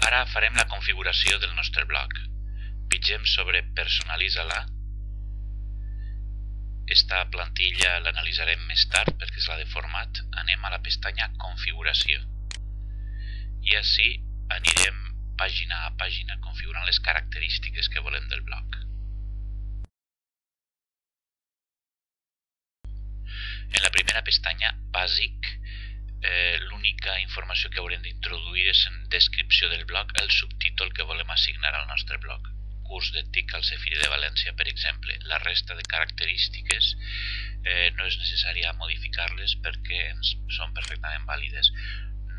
Ara farem la configuració del nostre blog. Pitgem sobre Personalitza-la. Esta plantilla l'analitzarem més tard perquè és la de format. Anem a la pestanya Configuració. I així anirem pàgina a pàgina configurant les característiques que volem del blog. En la primera pestanya, Bàsic, l'única informació que haurem d'introduir és en descripció del blog el subtítol que volem assignar al nostre blog. Curs de TIC al Cefiri de València, per exemple. La resta de característiques no és necessari modificar-les perquè són perfectament vàlides.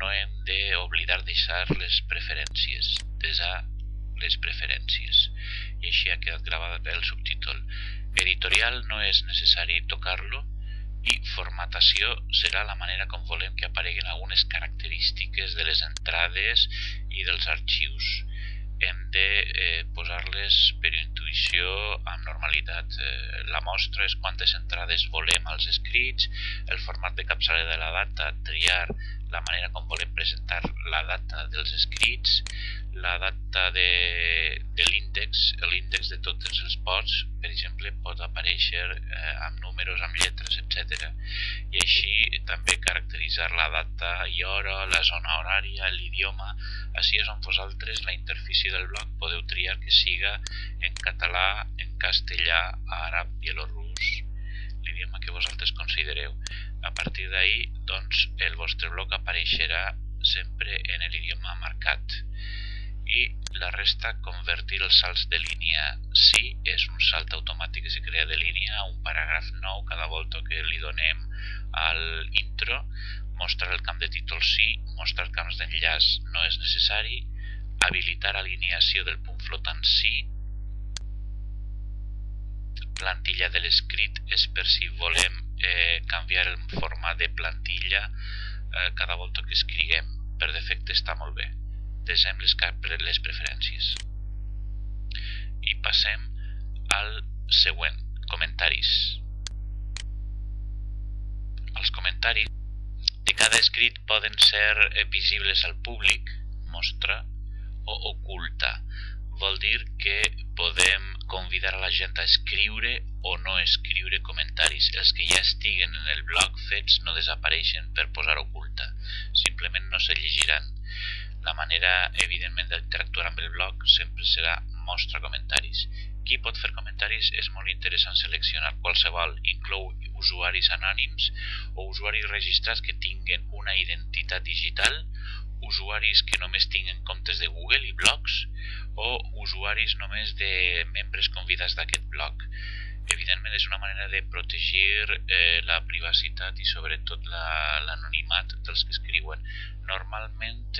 No hem d'oblidar deixar les preferències, desar les preferències. I així ha quedat gravat el subtítol. Editorial no és necessari tocar-lo i formatació serà la manera com volem que apareguin algunes característiques de les entrades i dels arxius. Hem de posar-les per intuïció amb normalitat. La mostra és quantes entrades volem als escrits, el format de capçalera de la data, triar la manera com volem presentar la data dels escrits, la data de l'índex, l'índex de tots els posts, per exemple, pot aparèixer amb números, amb lletres, etc. I així també caracteritzar la data i hora, la zona horària, l'idioma. Així és on vosaltres la interfície del blog podeu triar que siga en català, en castellà, àrab, bielorrus, l'idioma que vosaltres considereu. A partir d'ahí, doncs, el vostre blog apareixerà sempre en l'idioma marcat. I la resta, convertir els salts de línia sí, és un salt automàtic que se crea de línia a un paràgraf nou cada volta que li donem al intro. Mostrar el camp de títol sí, mostrar camps d'enllaç no és necessari, habilitar alineació del punt flotant sí, plantilla de l'escrit és per si volem canviar el format de plantilla cada volta que escriguem. Per defecte està molt bé. Desem les preferències. I passem al següent, comentaris. Els comentaris de cada escrit poden ser visibles al públic, mostra, o oculta. Vol dir que podem convidar a la gent a escriure o no escriure comentaris. Els que ja estiguen en el blog fets no desapareixen per posar oculta. Simplement no se llegiran. La manera, evidentment, d'interactuar amb el blog sempre serà mostra comentaris. Qui pot fer comentaris? És molt interessant seleccionar qualsevol. Inclou usuaris anònims o usuaris registrats que tinguen una identitat digital, usuaris que només tinguen comptes de Google i blogs o usuaris només de membres convidats d'aquest blog. Evidentment és una manera de protegir la privacitat i sobretot l'anonimat dels que escriuen. Normalment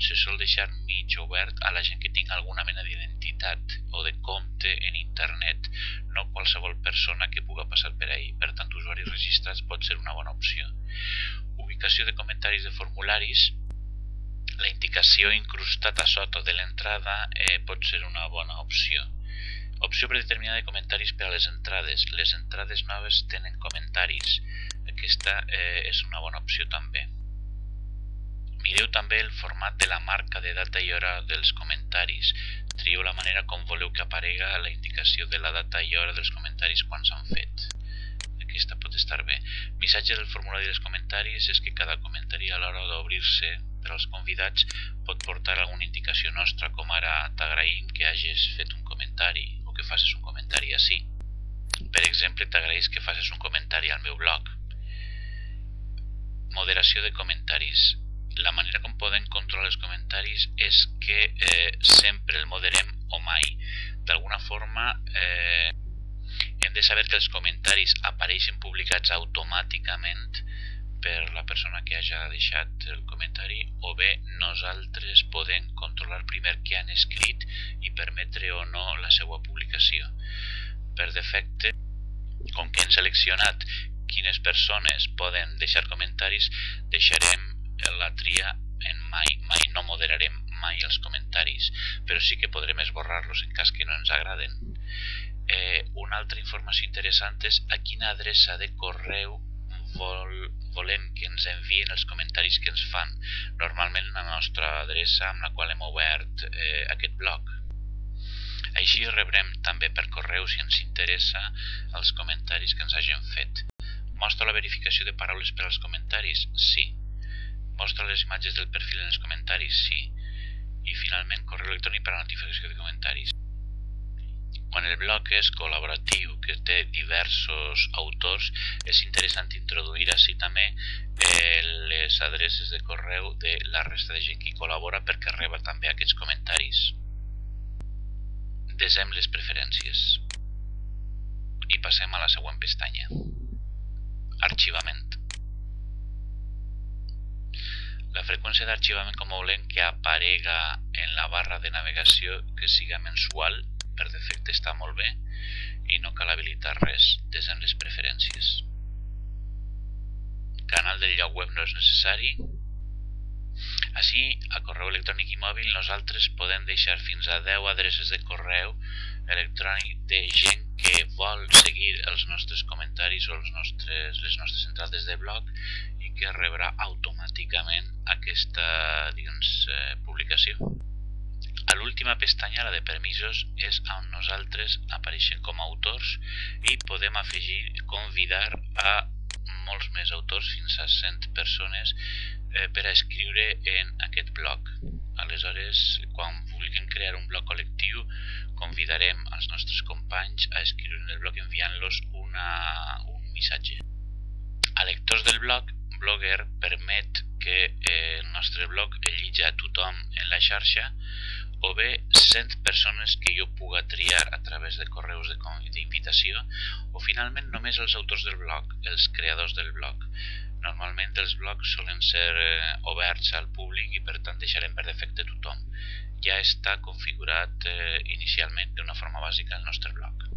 se sol deixar mig obert a la gent que tingui alguna mena d'identitat o de compte en internet, no qualsevol persona que puga passar per ahí. Per tant, usuaris registrats pot ser una bona opció. Ubicació de comentaris de formularis. La indicació incrustat a sota de l'entrada pot ser una bona opció. Opció predeterminada de comentaris per a les entrades. Les entrades noves tenen comentaris. Aquesta és una bona opció també. Mireu també el format de la marca de data i hora dels comentaris. Trieu la manera com voleu que aparega la indicació de la data i hora dels comentaris quan s'han fet. Aquesta pot estar bé. Missatge del formulari dels comentaris és que cada comentari a l'hora d'obrir-se per als convidats pot portar alguna indicació nostra, com ara t'agraïm que hagis fet un comentari o que facis un comentari ací. Per exemple, t'agraïs que facis un comentari al meu blog. Moderació de comentaris. La manera com podem controlar els comentaris és que sempre el moderem o mai. D'alguna forma hem de saber que els comentaris apareixen publicats automàticament per la persona que hagi deixat el comentari, o bé nosaltres podem controlar primer què han escrit i permetre o no la seva publicació. Per defecte, com que hem seleccionat quines persones poden deixar comentaris, deixarem la tria en mai. Mai no moderarem mai els comentaris, però sí que podrem esborrar-los en cas que no ens agraden. Una altra informació interessant és a quina adreça de correu volem que ens envien els comentaris que ens fan, normalment la nostra adreça amb la qual hem obert aquest blog. Així rebrem també per correu, si ens interessa, els comentaris que ens hagin fet. Mostra la verificació de paraules per als comentaris? Sí. Mostra les imatges del perfil en els comentaris? Sí. I finalment, correu electrònic per a la notificació de comentaris. Quan el blog és col·laboratiu, que té diversos autors, és interessant introduir així també les adreces de correu de la resta de gent que hi col·labora perquè reba també aquests comentaris. Desem les preferències i passem a la següent pestanya. Arxivament. La freqüència d'arxivament, com volem que aparega en la barra de navegació, que siga mensual, per defecte està molt bé i no cal habilitar res. Desem les preferències. Canal del lloc web no és necessari. Així, a correu electrònic i mòbil, nosaltres podem deixar fins a 10 adreces de correu electrònic de gent que vol seguir els nostres comentaris o les nostres entrades de blog i que rebrà automàticament aquesta publicació. A l'última pestanya, la de permisos, és on nosaltres apareixem com a autors i podem afegir, convidar a molts més autors, fins a 100 persones, per a escriure en aquest blog. Aleshores, quan vulguem crear un blog col·lectiu, convidarem els nostres companys a escriure en el blog enviant-los un missatge. A lectors del blog, Blogger permet que el nostre blog llegeixi a tothom en la xarxa o bé 100 persones que jo puga triar a través de correus d'invitació o finalment només els autors del blog, els creadors del blog. Normalment els blogs solen ser oberts al públic i per tant deixarem per defecte tothom. Ja està configurat inicialment d'una forma bàsica el nostre blog.